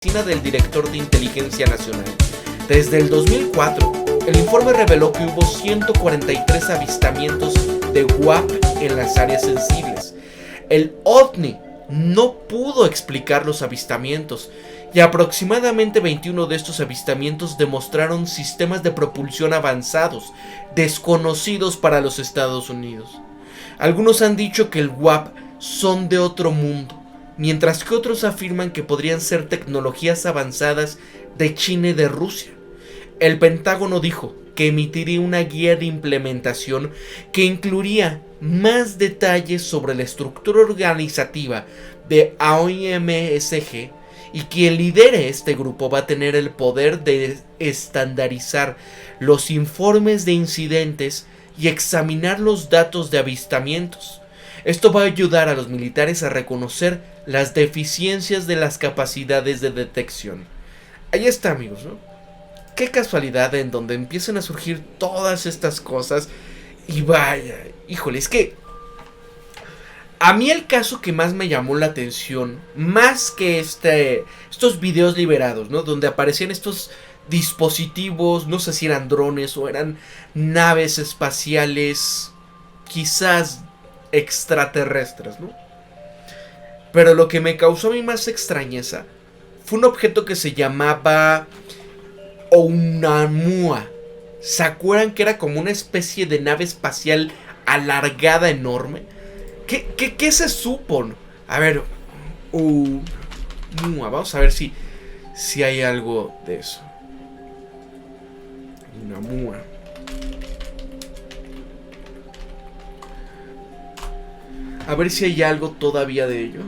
Oficina del Director de Inteligencia Nacional. Desde el 2004, el informe reveló que hubo 143 avistamientos de UAP en las áreas sensibles. El OVNI no pudo explicar los avistamientos y aproximadamente 21 de estos avistamientos demostraron sistemas de propulsión avanzados, desconocidos para los Estados Unidos. Algunos han dicho que el UAP son de otro mundo, mientras que otros afirman que podrían ser tecnologías avanzadas de China y de Rusia. El Pentágono dijo que emitiría una guía de implementación que incluiría más detalles sobre la estructura organizativa de AOMSG, y quien lidere este grupo va a tener el poder de estandarizar los informes de incidentes y examinar los datos de avistamientos. Esto va a ayudar a los militares a reconocer las deficiencias de las capacidades de detección. Ahí está, amigos, ¿no? Qué casualidad en donde empiezan a surgir todas estas cosas. Y vaya, híjole, es que a mí el caso que más me llamó la atención, más que estos videos liberados, ¿no? Donde aparecían estos dispositivos, no sé si eran drones o eran naves espaciales, quizás extraterrestres, ¿no? Pero lo que me causó a mí más extrañeza fue un objeto que se llamaba Oumuamua. ¿Se acuerdan que era como una especie de nave espacial alargada enorme? ¿Qué se supo? A ver, vamos a ver si hay algo de eso. Oumuamua. A ver si hay algo todavía de ello.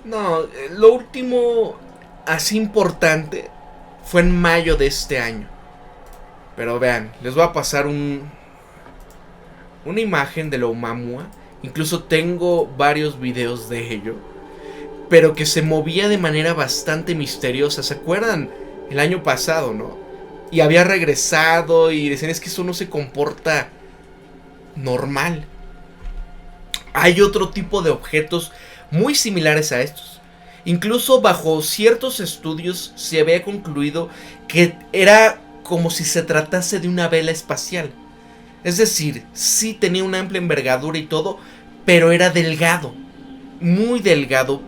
No, lo último así importante fue en mayo de este año. Pero vean, les voy a pasar una imagen de la Oumuamua. Incluso tengo varios videos de ello, pero que se movía de manera bastante misteriosa. ¿Se acuerdan? El año pasado, ¿no? Y había regresado y decían, es que eso no se comporta normal. Hay otro tipo de objetos muy similares a estos. Incluso bajo ciertos estudios se había concluido que era como si se tratase de una vela espacial. Es decir, sí tenía una amplia envergadura y todo, pero era delgado, muy delgado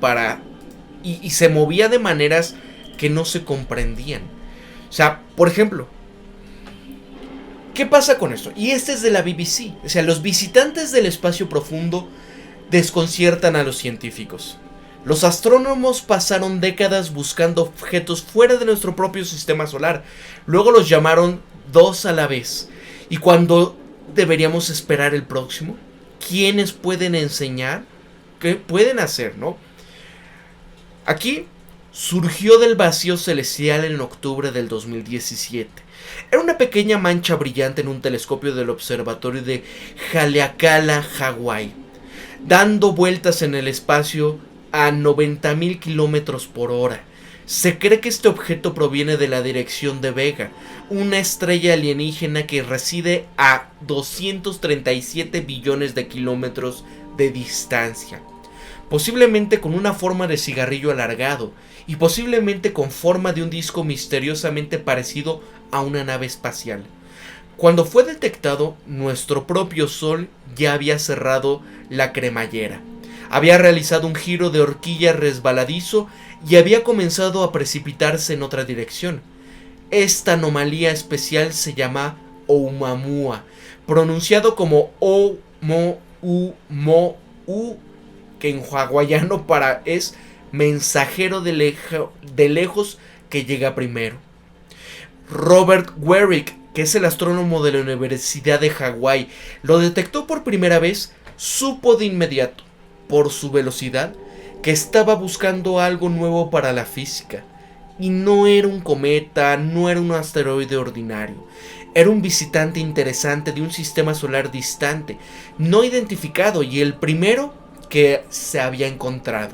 y se movía de maneras que no se comprendían. O sea, por ejemplo, ¿qué pasa con esto? Y este es de la BBC. O sea, los visitantes del espacio profundo desconciertan a los científicos. Los astrónomos pasaron décadas buscando objetos fuera de nuestro propio sistema solar. Luego los llamaron dos a la vez. Y cuando deberíamos esperar el próximo, ¿quiénes pueden enseñar? ¿Qué pueden hacer, no? Aquí surgió del vacío celestial en octubre del 2017. Era una pequeña mancha brillante en un telescopio del observatorio de Haleakala, Hawái, dando vueltas en el espacio a 90,000 kilómetros por hora. Se cree que este objeto proviene de la dirección de Vega, una estrella alienígena que reside a 237 billones de kilómetros de distancia, posiblemente con una forma de cigarrillo alargado y posiblemente con forma de un disco misteriosamente parecido a una nave espacial. Cuando fue detectado, nuestro propio Sol ya había cerrado la cremallera, había realizado un giro de horquilla resbaladizo y había comenzado a precipitarse en otra dirección. Esta anomalía especial se llama Oumuamua, pronunciado como O-Mo-U-Mo-U, que en hawaiano es mensajero de lejos que llega primero. Robert Warwick, que es el astrónomo de la Universidad de Hawái, lo detectó por primera vez, supo de inmediato, por su velocidad, que estaba buscando algo nuevo para la física. Y no era un cometa, no era un asteroide ordinario. Era un visitante interesante de un sistema solar distante, no identificado y el primero que se había encontrado.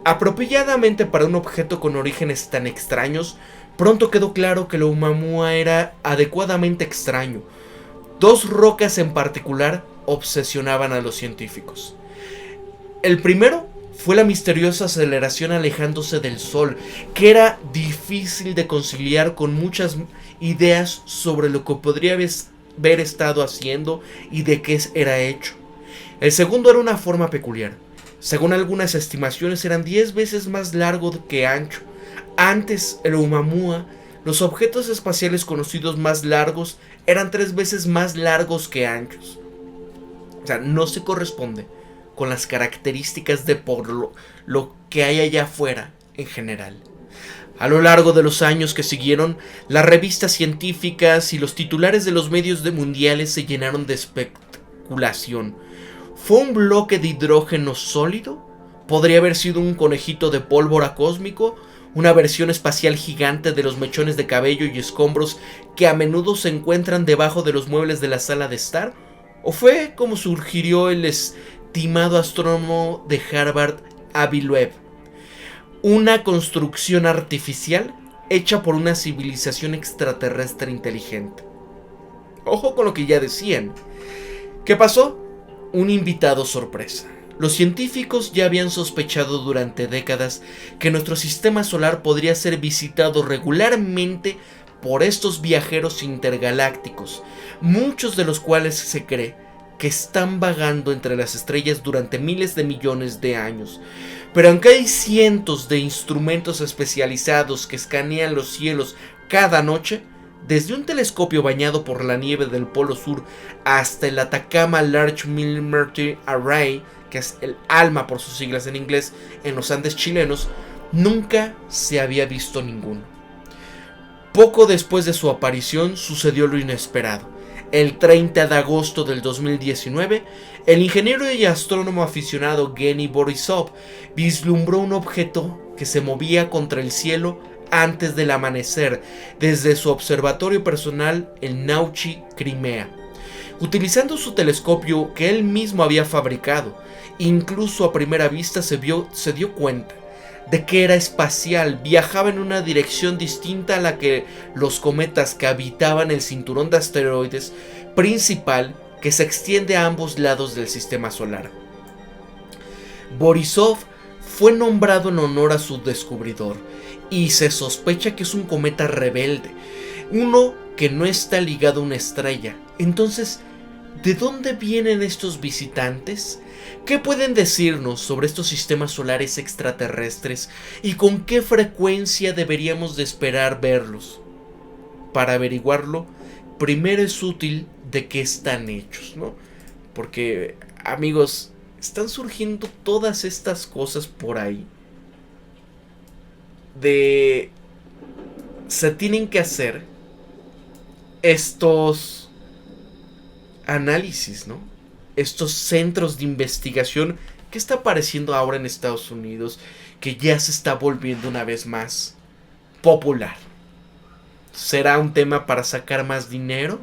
Apropiadamente para un objeto con orígenes tan extraños, pronto quedó claro que el Oumuamua era adecuadamente extraño. Dos rocas en particular obsesionaban a los científicos. El primero fue la misteriosa aceleración alejándose del Sol, que era difícil de conciliar con muchas ideas sobre lo que podría haber estado haciendo y de qué era hecho. El segundo era una forma peculiar. Según algunas estimaciones, eran 10 veces más largo que ancho. Antes, el Oumuamua, los objetos espaciales conocidos más largos, eran 3 veces más largos que anchos. O sea, no se corresponde con las características de por lo que hay allá afuera en general. A lo largo de los años que siguieron, las revistas científicas y los titulares de los medios mundiales se llenaron de especulación. ¿Fue un bloque de hidrógeno sólido? ¿Podría haber sido un conejito de pólvora cósmico? ¿Una versión espacial gigante de los mechones de cabello y escombros que a menudo se encuentran debajo de los muebles de la sala de estar? ¿O fue como sugirió el estimado astrónomo de Harvard, Avi Loeb, una construcción artificial hecha por una civilización extraterrestre inteligente? Ojo con lo que ya decían. ¿Qué pasó? Un invitado sorpresa. Los científicos ya habían sospechado durante décadas que nuestro sistema solar podría ser visitado regularmente por estos viajeros intergalácticos, muchos de los cuales se cree que están vagando entre las estrellas durante miles de millones de años. Pero aunque hay cientos de instrumentos especializados que escanean los cielos cada noche, desde un telescopio bañado por la nieve del Polo Sur hasta el Atacama Large Millimeter Array, que es el ALMA por sus siglas en inglés, en los Andes chilenos, nunca se había visto ninguno. Poco después de su aparición sucedió lo inesperado. El 30 de agosto del 2019, el ingeniero y astrónomo aficionado Gennady Borisov vislumbró un objeto que se movía contra el cielo antes del amanecer desde su observatorio personal en Nauchi, Crimea. Utilizando su telescopio que él mismo había fabricado, incluso a primera vista se dio cuenta de que era espacial, viajaba en una dirección distinta a la que los cometas que habitaban el cinturón de asteroides principal que se extiende a ambos lados del sistema solar. Borisov fue nombrado en honor a su descubridor y se sospecha que es un cometa rebelde, uno que no está ligado a una estrella. Entonces, ¿de dónde vienen estos visitantes? ¿Qué pueden decirnos sobre estos sistemas solares extraterrestres y con qué frecuencia deberíamos de esperar verlos? Para averiguarlo, primero es útil de qué están hechos, ¿no? Porque, amigos, están surgiendo todas estas cosas por ahí. Se tienen que hacer estos análisis, ¿no? Estos centros de investigación que está apareciendo ahora en Estados Unidos, que ya se está volviendo una vez más popular. ¿Será un tema para sacar más dinero?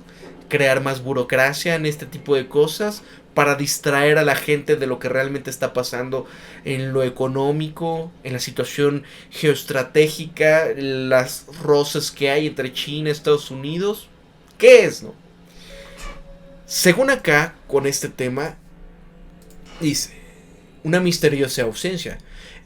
¿Crear más burocracia en este tipo de cosas? ¿Para distraer a la gente de lo que realmente está pasando en lo económico, en la situación geoestratégica, las roces que hay entre China y Estados Unidos? ¿Qué es, no? Según acá, con este tema, dice, una misteriosa ausencia.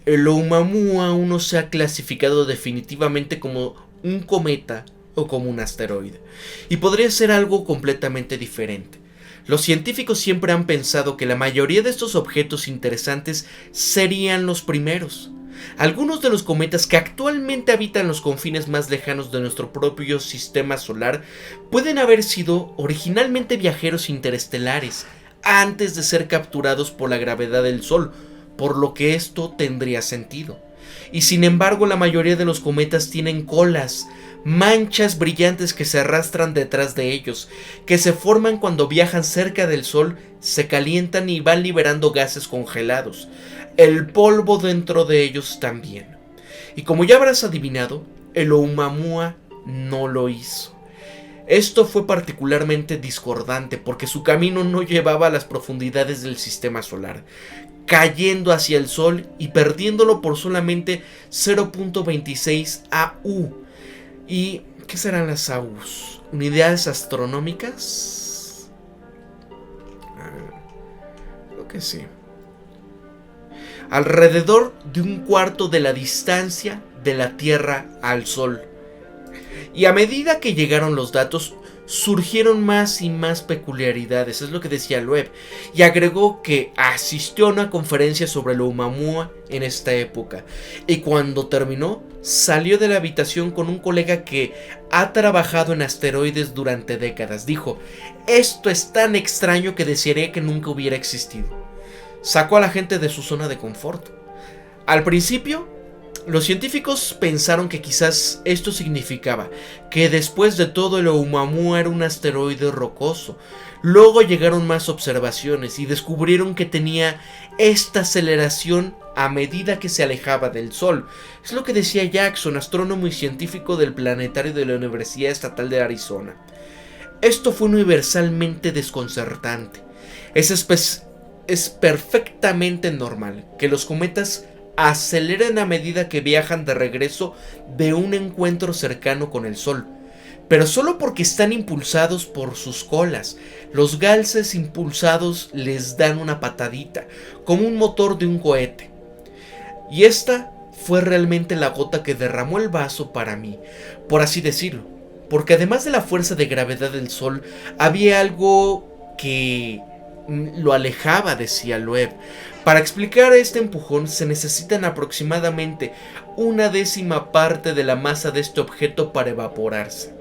El Oumuamua aún no se ha clasificado definitivamente como un cometa o como un asteroide, y podría ser algo completamente diferente. Los científicos siempre han pensado que la mayoría de estos objetos interesantes serían los primeros. Algunos de los cometas que actualmente habitan los confines más lejanos de nuestro propio sistema solar pueden haber sido originalmente viajeros interestelares antes de ser capturados por la gravedad del Sol, por lo que esto tendría sentido. Y sin embargo, la mayoría de los cometas tienen colas, manchas brillantes que se arrastran detrás de ellos, que se forman cuando viajan cerca del Sol, se calientan y van liberando gases congelados. El polvo dentro de ellos también. Y como ya habrás adivinado, el Oumuamua no lo hizo. Esto fue particularmente discordante porque su camino no llevaba a las profundidades del sistema solar. cayendo hacia el Sol y perdiéndolo por solamente 0.26 AU. ¿Y qué serán las AUs? ¿Unidades astronómicas? Creo que sí. Alrededor de un cuarto de la distancia de la Tierra al Sol. Y a medida que llegaron los datos, surgieron más y más peculiaridades, es lo que decía Loeb, y agregó que asistió a una conferencia sobre el Oumuamua en esta época, y cuando terminó, salió de la habitación con un colega que ha trabajado en asteroides durante décadas. Dijo: esto es tan extraño que desearía que nunca hubiera existido. Sacó a la gente de su zona de confort. Al principio, los científicos pensaron que quizás esto significaba que después de todo el Oumuamua era un asteroide rocoso. Luego llegaron más observaciones y descubrieron que tenía esta aceleración a medida que se alejaba del Sol. Es lo que decía Jackson, astrónomo y científico del planetario de la Universidad Estatal de Arizona. Esto fue universalmente desconcertante. Es perfectamente normal que los cometas aceleren a medida que viajan de regreso de un encuentro cercano con el Sol, pero solo porque están impulsados por sus colas. Los gases impulsados les dan una patadita, como un motor de un cohete. Y esta fue realmente la gota que derramó el vaso para mí, por así decirlo, porque además de la fuerza de gravedad del Sol, había algo que lo alejaba, decía Loeb. Para explicar este empujón se necesitan aproximadamente 1/10 parte de la masa de este objeto para evaporarse.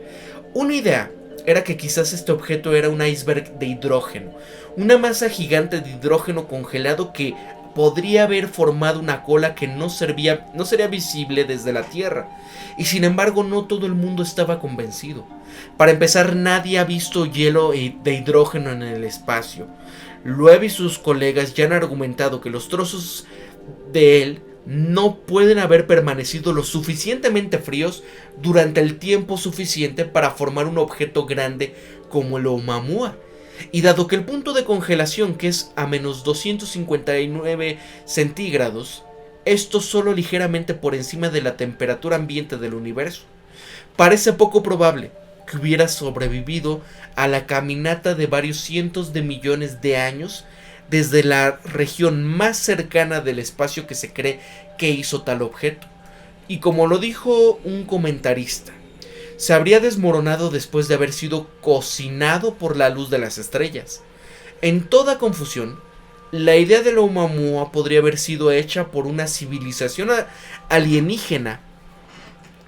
Una idea era que quizás este objeto era un iceberg de hidrógeno, una masa gigante de hidrógeno congelado que podría haber formado una cola que no sería visible desde la Tierra. Y sin embargo no todo el mundo estaba convencido. Para empezar, nadie ha visto hielo de hidrógeno en el espacio. Loeb y sus colegas ya han argumentado que los trozos de él no pueden haber permanecido lo suficientemente fríos durante el tiempo suficiente para formar un objeto grande como el Oumuamua. Y dado que el punto de congelación, que es a menos 259 centígrados, esto solo ligeramente por encima de la temperatura ambiente del universo, parece poco probable que hubiera sobrevivido a la caminata de varios cientos de millones de años desde la región más cercana del espacio que se cree que hizo tal objeto. Y como lo dijo un comentarista, se habría desmoronado después de haber sido cocinado por la luz de las estrellas. En toda confusión, la idea del Oumuamua podría haber sido hecha por una civilización alienígena,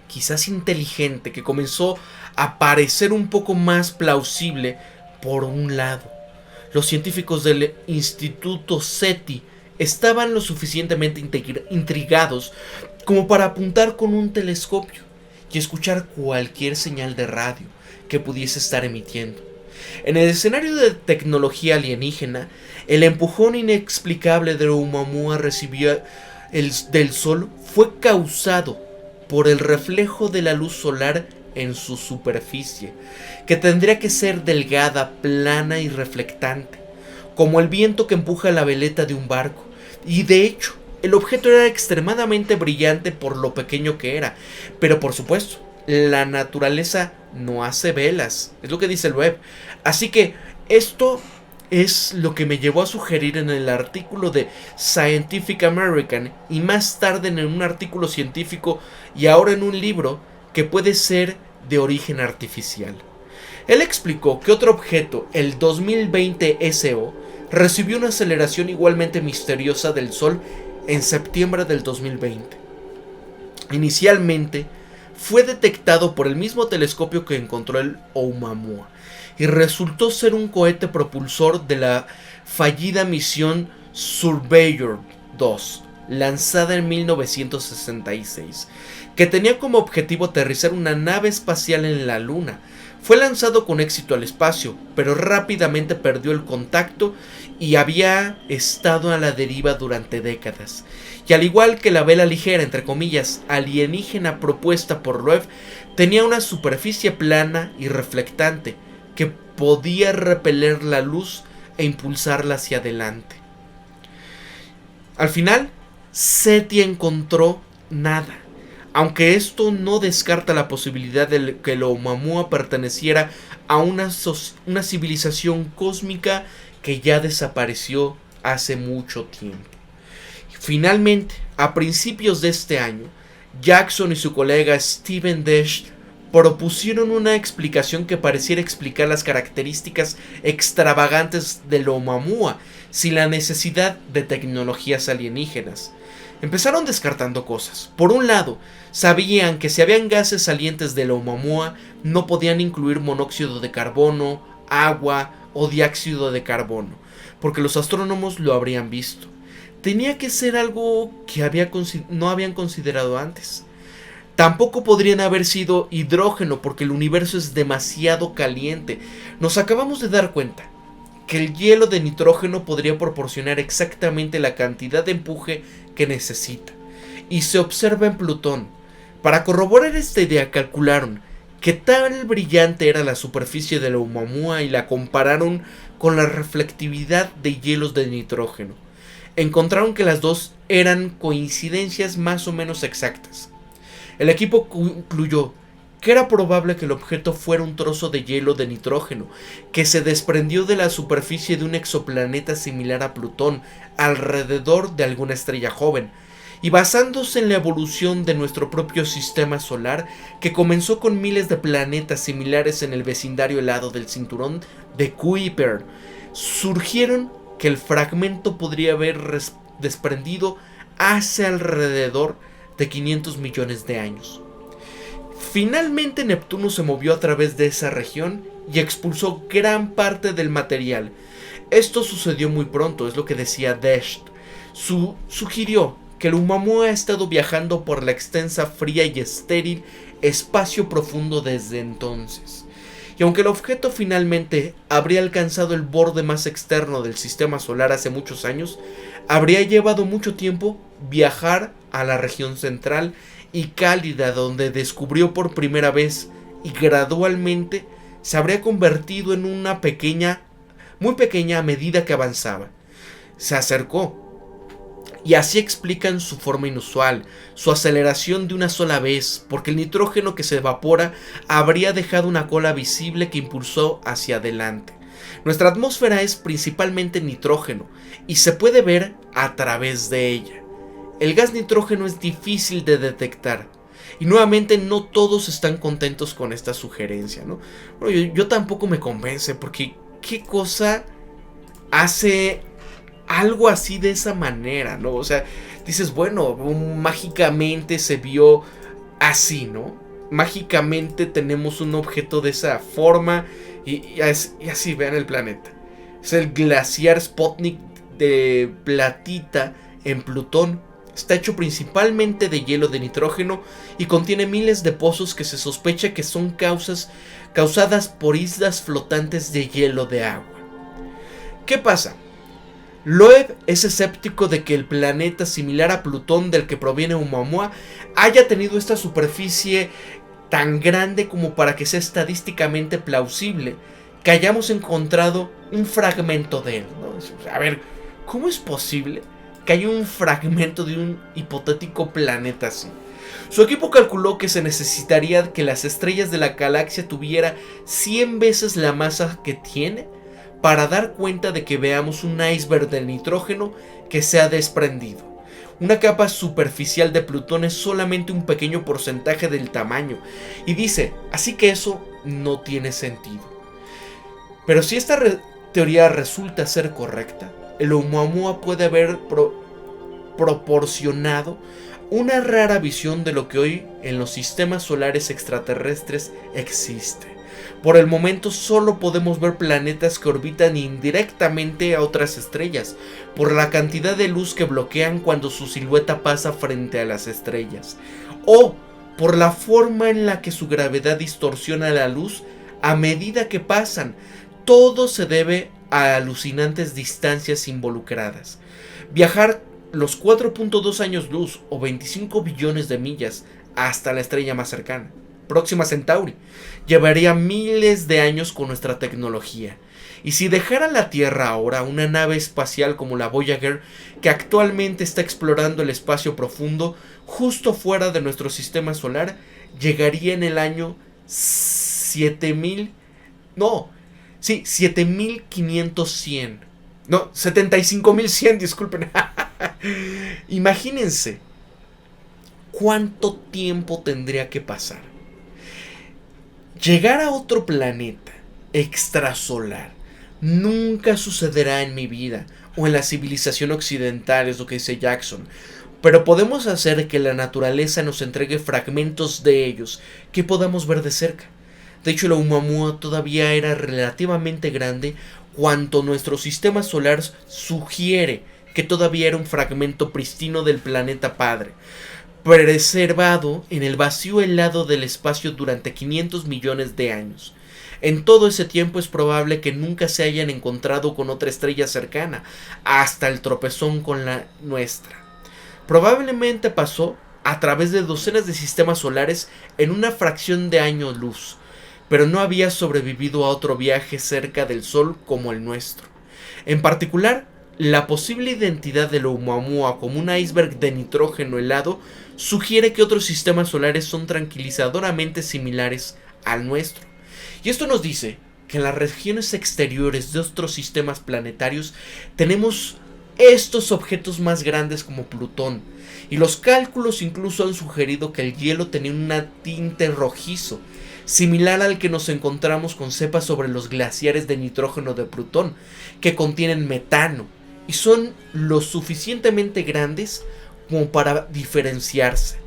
quizás inteligente, que comenzó a parecer un poco más plausible. Por un lado, los científicos del Instituto SETI estaban lo suficientemente intrigados como para apuntar con un telescopio y escuchar cualquier señal de radio que pudiese estar emitiendo. En el escenario de tecnología alienígena, el empujón inexplicable de Oumuamua recibió del Sol fue causado por el reflejo de la luz solar en su superficie, que tendría que ser delgada, plana y reflectante, como el viento que empuja la veleta de un barco. Y de hecho, el objeto era extremadamente brillante por lo pequeño que era. Pero por supuesto, la naturaleza no hace velas, es lo que dice el web. Así que esto es lo que me llevó a sugerir en el artículo de Scientific American y más tarde en un artículo científico y ahora en un libro que puede ser de origen artificial. Él explicó que otro objeto, el 2020 SO, recibió una aceleración igualmente misteriosa del Sol en septiembre del 2020. Inicialmente fue detectado por el mismo telescopio que encontró el Oumuamua y resultó ser un cohete propulsor de la fallida misión Surveyor 2, lanzada en 1966, que tenía como objetivo aterrizar una nave espacial en la Luna. Fue lanzado con éxito al espacio, pero rápidamente perdió el contacto y había estado a la deriva durante décadas. Y al igual que la vela ligera, entre comillas, alienígena propuesta por Loeb, tenía una superficie plana y reflectante que podía repeler la luz e impulsarla hacia adelante. Al final, SETI encontró nada, aunque esto no descarta la posibilidad de que el Oumuamua perteneciera a una civilización cósmica que ya desapareció hace mucho tiempo. Finalmente, a principios de este año, Jackson y su colega Steven Desch propusieron una explicación que pareciera explicar las características extravagantes del Oumuamua sin la necesidad de tecnologías alienígenas. Empezaron descartando cosas. Por un lado, sabían que si habían gases salientes del Oumuamua, no podían incluir monóxido de carbono, agua o dióxido de carbono, porque los astrónomos lo habrían visto. Tenía que ser algo que no habían considerado antes. Tampoco podrían haber sido hidrógeno, porque el universo es demasiado caliente. Nos acabamos de dar cuenta que el hielo de nitrógeno podría proporcionar exactamente la cantidad de empuje que necesita, y se observa en Plutón. Para corroborar esta idea, calcularon qué tan brillante era la superficie de la Oumuamua y la compararon con la reflectividad de hielos de nitrógeno. Encontraron que las dos eran coincidencias más o menos exactas. El equipo concluyó que era probable que el objeto fuera un trozo de hielo de nitrógeno que se desprendió de la superficie de un exoplaneta similar a Plutón alrededor de alguna estrella joven, y basándose en la evolución de nuestro propio sistema solar, que comenzó con miles de planetas similares en el vecindario helado del cinturón de Kuiper, surgieron que el fragmento podría haber desprendido hace alrededor de 500 millones de años. Finalmente Neptuno se movió a través de esa región y expulsó gran parte del material. Esto sucedió muy pronto, es lo que decía Desch. Sugirió que el Oumuamua ha estado viajando por la extensa, fría y estéril espacio profundo desde entonces. Y aunque el objeto finalmente habría alcanzado el borde más externo del sistema solar hace muchos años, habría llevado mucho tiempo viajar a la región central y cálida, donde descubrió por primera vez, y gradualmente se habría convertido en una muy pequeña a medida que avanzaba. Se acercó, y así explican su forma inusual, su aceleración de una sola vez, porque el nitrógeno que se evapora habría dejado una cola visible que impulsó hacia adelante. Nuestra atmósfera es principalmente nitrógeno, y se puede ver a través de ella. El gas nitrógeno es difícil de detectar, y nuevamente no todos están contentos con esta sugerencia, ¿no? Bueno, yo tampoco me convence, porque ¿qué cosa hace algo así de esa manera, ¿no? O sea, dices, bueno, mágicamente se vio así, ¿no? Mágicamente tenemos un objeto de esa forma y así vean el planeta. Es el glaciar Sputnik de Platita en Plutón. Está hecho principalmente de hielo de nitrógeno y contiene miles de pozos que se sospecha que son causadas por islas flotantes de hielo de agua. ¿Qué pasa? Loeb es escéptico de que el planeta similar a Plutón del que proviene Oumuamua haya tenido esta superficie tan grande como para que sea estadísticamente plausible que hayamos encontrado un fragmento de él, ¿no? A ver, ¿cómo es posible que haya un fragmento de un hipotético planeta así? Su equipo calculó que se necesitaría que las estrellas de la galaxia tuviera 100 veces la masa que tiene para dar cuenta de que veamos un iceberg de nitrógeno que se ha desprendido. Una capa superficial de Plutón es solamente un pequeño porcentaje del tamaño, y dice, así que eso no tiene sentido. Pero si esta teoría resulta ser correcta, el Oumuamua puede haber proporcionado una rara visión de lo que hoy en los sistemas solares extraterrestres existe. Por el momento solo podemos ver planetas que orbitan indirectamente a otras estrellas, por la cantidad de luz que bloquean cuando su silueta pasa frente a las estrellas, o por la forma en la que su gravedad distorsiona la luz a medida que pasan. Todo se debe a alucinantes distancias involucradas. Viajar los 4.2 años luz o 25 billones de millas hasta la estrella más cercana, Próxima Centauri, llevaría miles de años con nuestra tecnología. Y si dejara la Tierra ahora una nave espacial como la Voyager, que actualmente está explorando el espacio profundo justo fuera de nuestro sistema solar, llegaría en el año 7000, no, sí, 7500 no, 75100, disculpen. Imagínense cuánto tiempo tendría que pasar. Llegar a otro planeta extrasolar nunca sucederá en mi vida o en la civilización occidental, es lo que dice Jackson. Pero podemos hacer que la naturaleza nos entregue fragmentos de ellos que podamos ver de cerca. De hecho, la Oumuamua todavía era relativamente grande cuando nuestro sistema solar sugiere que todavía era un fragmento pristino del planeta padre, preservado en el vacío helado del espacio durante 500 millones de años. En todo ese tiempo es probable que nunca se hayan encontrado con otra estrella cercana, hasta el tropezón con la nuestra. Probablemente pasó a través de docenas de sistemas solares en una fracción de año luz, pero no había sobrevivido a otro viaje cerca del Sol como el nuestro. En particular, la posible identidad de la Oumuamua como un iceberg de nitrógeno helado sugiere que otros sistemas solares son tranquilizadoramente similares al nuestro. Y esto nos dice que en las regiones exteriores de otros sistemas planetarios tenemos estos objetos más grandes como Plutón, y los cálculos incluso han sugerido que el hielo tenía un tinte rojizo, similar al que nos encontramos con cepas sobre los glaciares de nitrógeno de Plutón, que contienen metano, y son lo suficientemente grandes como para diferenciarse.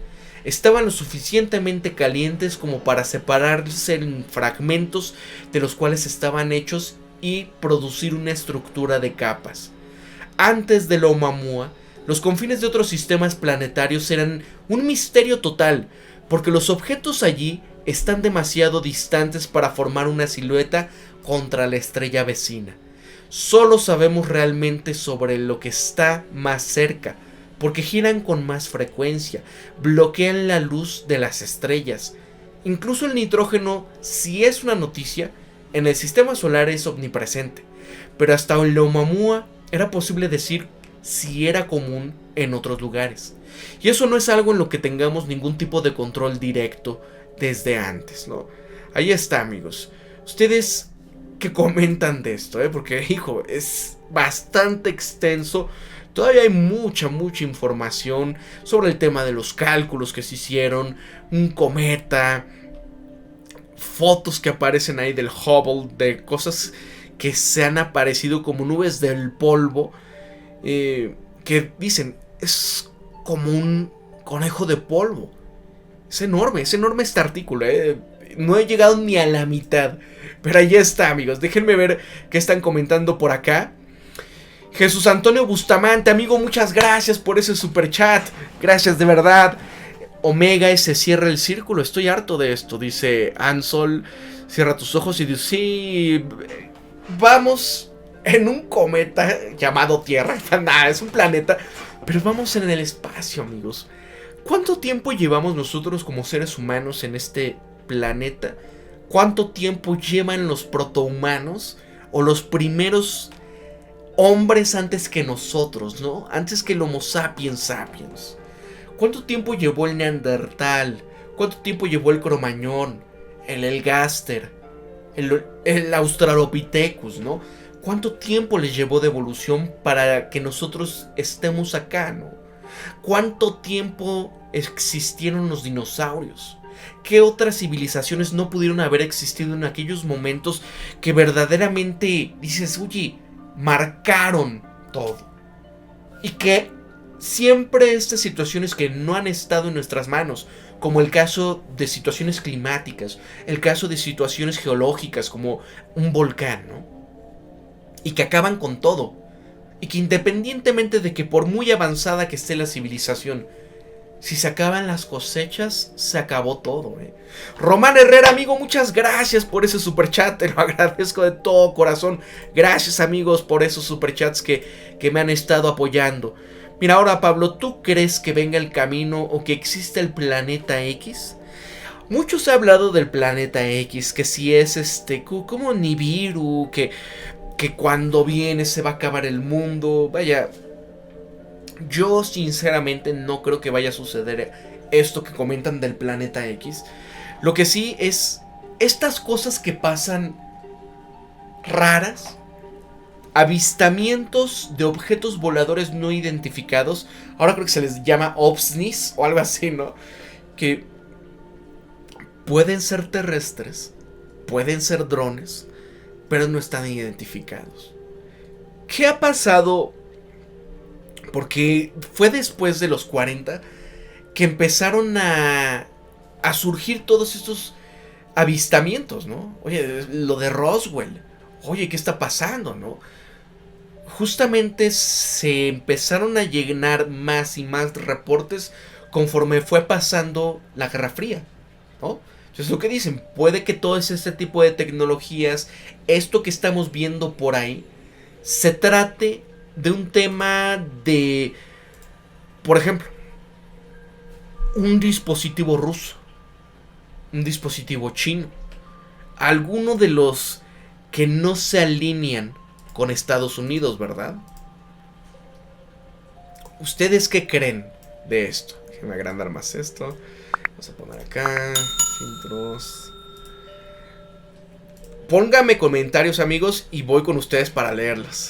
Estaban lo suficientemente calientes como para separarse en fragmentos de los cuales estaban hechos y producir una estructura de capas. Antes de la Oumuamua, los confines de otros sistemas planetarios eran un misterio total, porque los objetos allí están demasiado distantes para formar una silueta contra la estrella vecina. Solo sabemos realmente sobre lo que está más cerca, porque giran con más frecuencia, bloquean la luz de las estrellas. Incluso el nitrógeno, si es una noticia, en el sistema solar es omnipresente, pero hasta en la Oumuamua era posible decir si era común en otros lugares. Y eso no es algo en lo que tengamos ningún tipo de control directo desde antes, ¿no? Ahí está, amigos. Ustedes que comentan de esto, porque, hijo, es bastante extenso. Todavía hay mucha información sobre el tema de los cálculos que se hicieron, un cometa, fotos que aparecen ahí del Hubble, de cosas que se han aparecido como nubes del polvo, que dicen, es como un conejo de polvo. Es enorme este artículo, no he llegado ni a la mitad, pero ahí está, amigos. Déjenme ver qué están comentando por acá. Jesús Antonio Bustamante, amigo, muchas gracias por ese super chat. Gracias de verdad. Omega S, cierra el círculo. Estoy harto de esto, dice Ansol. Cierra tus ojos y dice, sí, vamos en un cometa llamado Tierra. Nada, es un planeta, pero vamos en el espacio, amigos. ¿Cuánto tiempo llevamos nosotros como seres humanos en este planeta? ¿Cuánto tiempo llevan los protohumanos o los primeros hombres antes que nosotros, ¿no? Antes que el Homo sapiens sapiens. ¿Cuánto tiempo llevó el Neandertal? ¿Cuánto tiempo llevó el Cromañón? El Elgaster, el Australopithecus, ¿no? ¿Cuánto tiempo les llevó de evolución para que nosotros estemos acá, ¿no? ¿Cuánto tiempo existieron los dinosaurios? ¿Qué otras civilizaciones no pudieron haber existido en aquellos momentos que verdaderamente dices, oye, marcaron todo? Y que siempre estas situaciones que no han estado en nuestras manos, como el caso de situaciones climáticas, el caso de situaciones geológicas como un volcán, ¿no? Y que acaban con todo. Y que independientemente de que por muy avanzada que esté la civilización, si se acaban las cosechas, se acabó todo, Román Herrera, amigo, muchas gracias por ese superchat. Te lo agradezco de todo corazón. Gracias, amigos, por esos superchats que me han estado apoyando. Mira, ahora, Pablo, ¿tú crees que venga el camino o que existe el planeta X? Mucho se ha hablado del planeta X, que si es como Nibiru, que que cuando viene se va a acabar el mundo. Vaya, yo sinceramente no creo que vaya a suceder esto que comentan del planeta X. Lo que sí es estas cosas que pasan raras, avistamientos de objetos voladores no identificados. Ahora creo que se les llama OVNIs o algo así, ¿no? Que pueden ser terrestres, pueden ser drones, pero no están identificados. ¿Qué ha pasado? Porque fue después de los 40 que empezaron a surgir todos estos avistamientos, ¿no? Oye, lo de Roswell. Oye, ¿qué está pasando, no? Justamente se empezaron a llenar más y más reportes conforme fue pasando la Guerra Fría, ¿no? Entonces lo que dicen, puede que todo este tipo de tecnologías, esto que estamos viendo por ahí, se trate de un tema de, por ejemplo, un dispositivo ruso, un dispositivo chino, alguno de los que no se alinean con Estados Unidos, ¿verdad? ¿Ustedes qué creen de esto? Déjenme agrandar más esto. Vamos a poner acá filtros. Pónganme comentarios, amigos, y voy con ustedes para leerlas.